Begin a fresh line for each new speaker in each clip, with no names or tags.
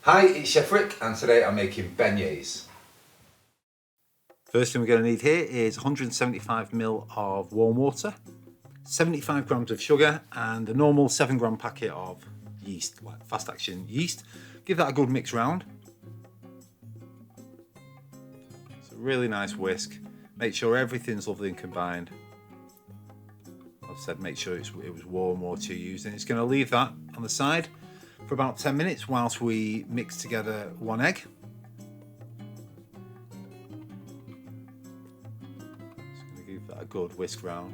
Hi, it's Chef Rick, and today I'm making beignets.
First thing we're going to need here is 175ml of warm water, 75 grams of sugar, and a normal 7-gram packet of yeast, like fast action yeast. Give that a good mix round. It's a really nice whisk. Make sure everything's lovely and combined. I've said make sure it was warm water you're using. It's going to leave that on the side for about 10 minutes whilst we mix together 1 egg. Just going to give that a good whisk round.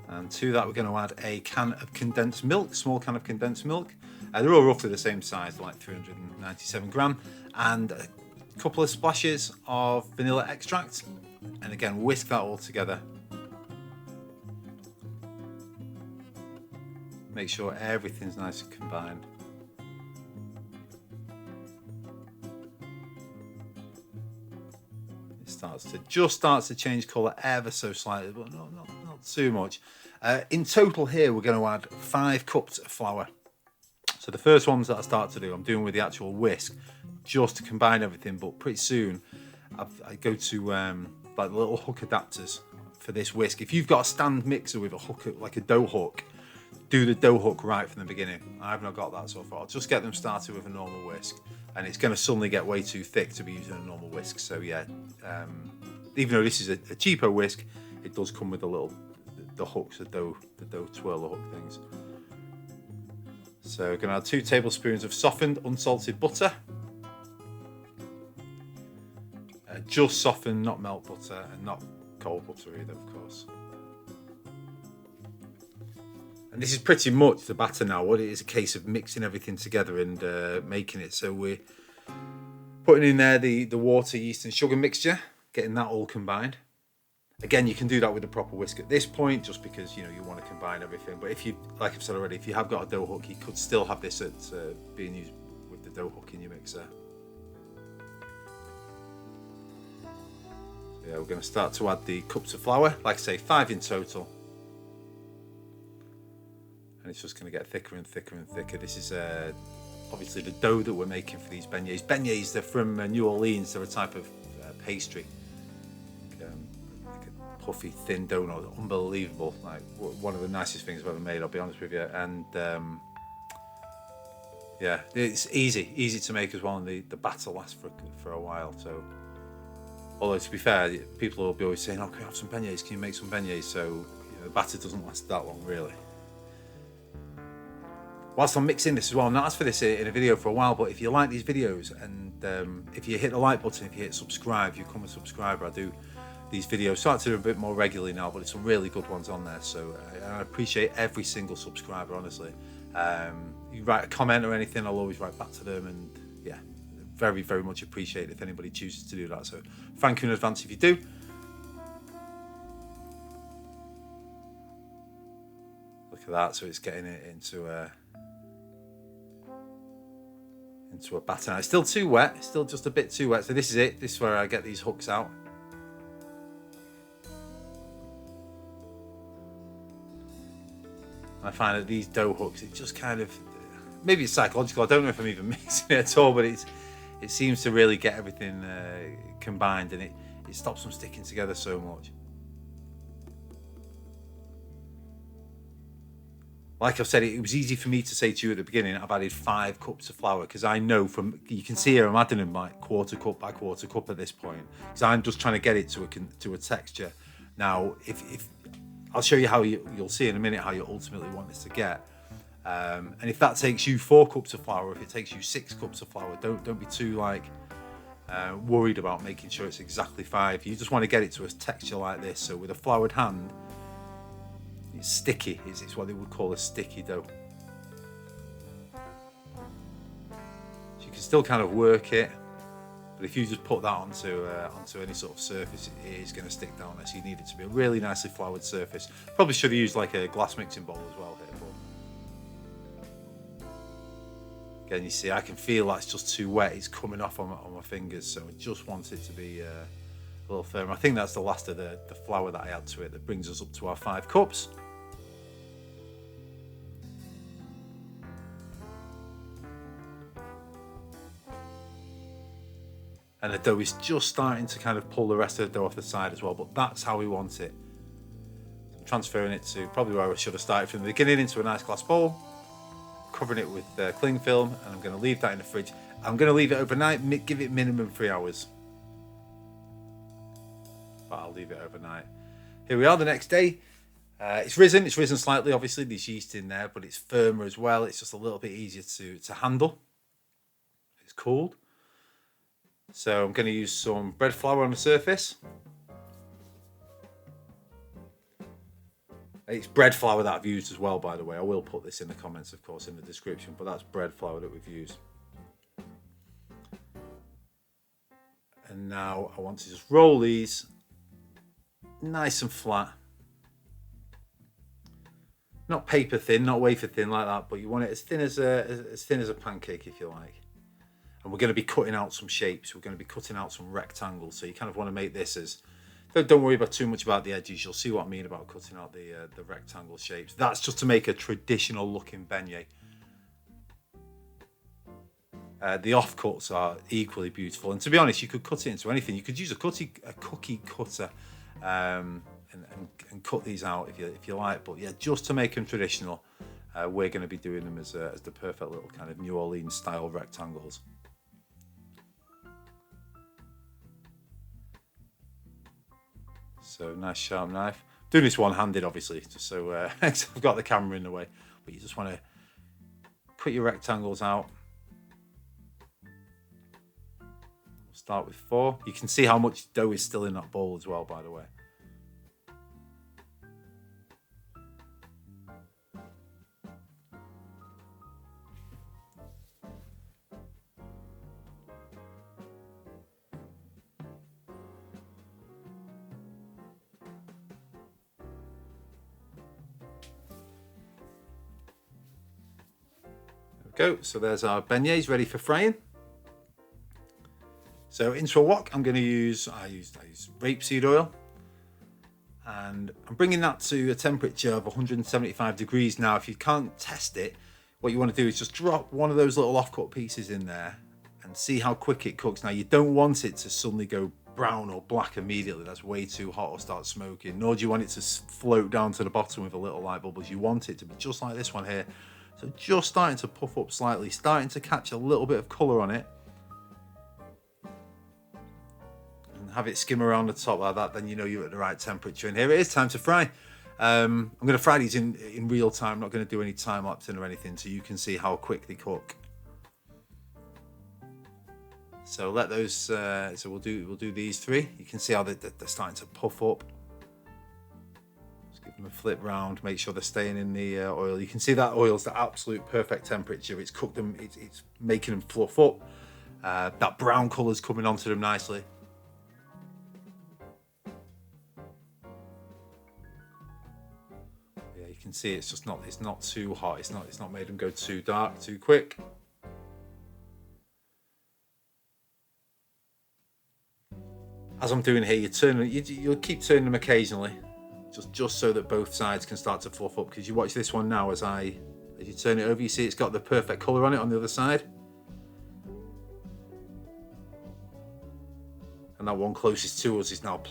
And to that we're going to add a can of condensed milk, small can of condensed milk. They're all roughly the same size, like 397 gram, and a couple of splashes of vanilla extract. And again, whisk that all together. Make sure everything's nice and combined. It just starts to change colour ever so slightly, but not too much. In total here we're going to add 5 cups of flour. So the first ones that I start to do, I'm doing with the actual whisk, just to combine everything, but pretty soon I go to like the little hook adapters for this whisk. If you've got a stand mixer with a hook, like a dough hook, do the dough hook right from the beginning. I've not got that so far. Just get them started with a normal whisk, and it's going to suddenly get way too thick to be using a normal whisk. So yeah, even though this is a cheaper whisk, it does come with the hooks, the dough twirler hook things. So we're going to add 2 tablespoons of softened unsalted butter. Just softened, not melt butter, and not cold butter either, of course. And this is pretty much the batter now. What it is a case of mixing everything together and making it. So we're putting in there the water, yeast and sugar mixture, getting that all combined. Again, you can do that with a proper whisk at this point, just because you want to combine everything. But if you, like I've said already, if you have got a dough hook, you could still have this at being used with the dough hook in your mixer. So yeah, we're going to start to add the cups of flour. Like I say, 5 in total. And it's just going to get thicker and thicker and thicker. This is obviously the dough that we're making for these beignets. Beignets, they're from New Orleans. They're a type of pastry. Like a puffy, thin donut. Unbelievable. Like one of the nicest things I've ever made, I'll be honest with you. And yeah, it's easy to make as well. And the batter lasts for a while. So, although to be fair, people will be always saying, "Oh, can you have some beignets? Can you make some beignets?" So the batter doesn't last that long, really. Whilst I'm mixing this as well, I've not asked for this in a video for a while, but if you like these videos and if you hit the like button, if you hit subscribe, if you become a subscriber, I do these videos. Start to do a bit more regularly now, but it's some really good ones on there. So I appreciate every single subscriber, honestly. You write a comment or anything, I'll always write back to them, and yeah, very, very much appreciate it if anybody chooses to do that. So thank you in advance if you do. Look at that, so it's getting it into a batter now. It's still too wet, it's still just a bit too wet. So this is it, this is where I get these hooks out. I find that these dough hooks, it just kind of, maybe it's psychological, I don't know if I'm even mixing it at all, but it seems to really get everything combined, and it stops them sticking together so much. Like I've said, it was easy for me to say to you at the beginning, I've added 5 cups of flour, because I know you can see here, I'm adding them like quarter cup by quarter cup at this point, because I'm just trying to get it to a texture. Now, if I'll show you how you'll see in a minute how you ultimately want this to get. And if that takes you 4 cups of flour, or if it takes you 6 cups of flour, don't be too worried about making sure it's exactly 5. You just want to get it to a texture like this. So with a floured hand, it's sticky. It's what they would call a sticky dough. So you can still kind of work it, but if you just put that onto any sort of surface, it is going to stick down there. So you need it to be a really nicely floured surface. Probably should have used like a glass mixing bowl as well here, but Again, you see, I can feel that's just too wet. It's coming off on my fingers, so I just want it to be a little firmer. I think that's the last of the flour that I add to it that brings us up to our 5 cups. And the dough is just starting to kind of pull the rest of the dough off the side as well, but that's how we want it. So I'm transferring it to probably where I should have started from the beginning, into a nice glass bowl, covering it with cling film, and I'm going to leave that in the fridge. I'm going to leave it overnight, give it minimum 3 hours. But I'll leave it overnight. Here we are the next day. It's risen slightly, obviously, there's yeast in there, but it's firmer as well. It's just a little bit easier to handle. It's cooled. So I'm going to use some bread flour on the surface. It's bread flour that I've used as well, by the way. I will put this in the comments, of course, in the description, but that's bread flour that we've used. And now I want to just roll these nice and flat. Not paper thin, not wafer thin like that, but you want it as thin as a pancake, if you like. And we're going to be cutting out some shapes. We're going to be cutting out some rectangles. So you kind of want to make this as... Don't worry about too much about the edges. You'll see what I mean about cutting out the rectangle shapes. That's just to make a traditional looking beignet. The offcuts are equally beautiful. And to be honest, you could cut it into anything. You could use a cookie cutter and cut these out if you like. But yeah, just to make them traditional, we're going to be doing them as the perfect little kind of New Orleans style rectangles. So nice sharp knife. Doing this one-handed, obviously, just so I've got the camera in the way. But you just want to cut your rectangles out. We'll start with 4. You can see how much dough is still in that bowl as well, by the way. Go. So there's our beignets ready for frying. So into a wok, I use rapeseed oil, and I'm bringing that to a temperature of 175 degrees. Now, if you can't test it, what you want to do is just drop one of those little offcut pieces in there and see how quick it cooks. Now, you don't want it to suddenly go brown or black immediately. That's way too hot or start smoking. Nor do you want it to float down to the bottom with a little light bubbles. You want it to be just like this one here. So just starting to puff up slightly, starting to catch a little bit of colour on it. And have it skim around the top like that, then you know you're at the right temperature. And here it is, time to fry. I'm going to fry these in real time. I'm not going to do any time lapsing or anything, so you can see how quick they cook. So let those. So we'll do these 3. You can see how they're starting to puff up. Give them a flip round, make sure they're staying in the oil. You can see that oil's the absolute perfect temperature. It's cooked them, it's making them fluff up. That brown colour's coming onto them nicely. Yeah, you can see it's not too hot. It's not made them go too dark too quick. As I'm doing here, you'll keep turning them occasionally. Just so that both sides can start to fluff up, because you watch this one now as you turn it over, you see it's got the perfect colour on it on the other side. And that one closest to us is now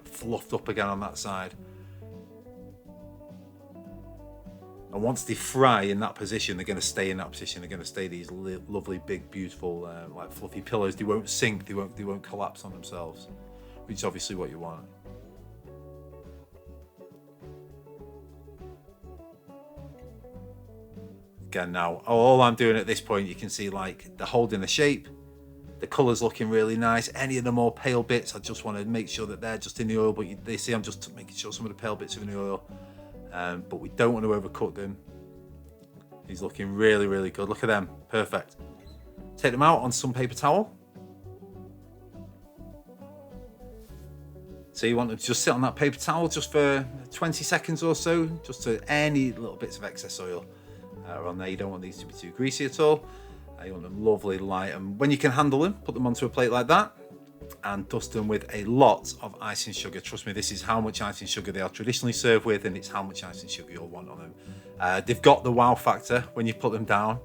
fluffed up again on that side. And once they fry in that position, they're going to stay in that position. They're going to stay these lovely, big, beautiful, like fluffy pillows. They won't sink. They won't collapse on themselves, which is obviously what you want. Again, now all I'm doing at this point, you can see like they're holding the shape, the colour's looking really nice. Any of the more pale bits, I just want to make sure that they're just in the oil, but they see I'm just making sure some of the pale bits are in the oil, but we don't want to overcook them. He's looking really, really good. Look at them, perfect. Take them out on some paper towel. So you want them to just sit on that paper towel just for 20 seconds or so, just to any little bits of excess oil on there. You don't want these to be too greasy at all. You want them lovely light, and when you can handle them, put them onto a plate like that and dust them with a lot of icing sugar. Trust me, this is how much icing sugar they are traditionally served with, and it's how much icing sugar you'll want on them. They've got the wow factor when you put them down.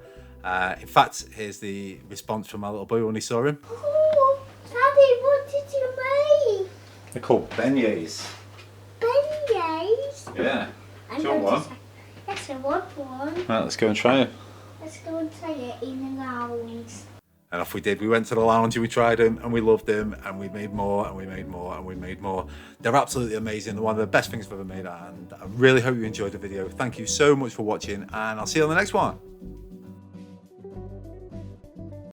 In fact, here's the response from my little boy when he saw him.
Oh, Daddy, what did you make?
They're called beignets.
Beignets?
Yeah.
I'm
Do you want
going to Yes, I want one.
Right, let's go and try it.
Let's go and try it in the lounge.
And off we did. We went to the lounge and we tried them and we loved them, and we made more and we made more and we made more. They're absolutely amazing. They're one of the best things I've ever made, and I really hope you enjoyed the video. Thank you so much for watching, and I'll see you on the next one.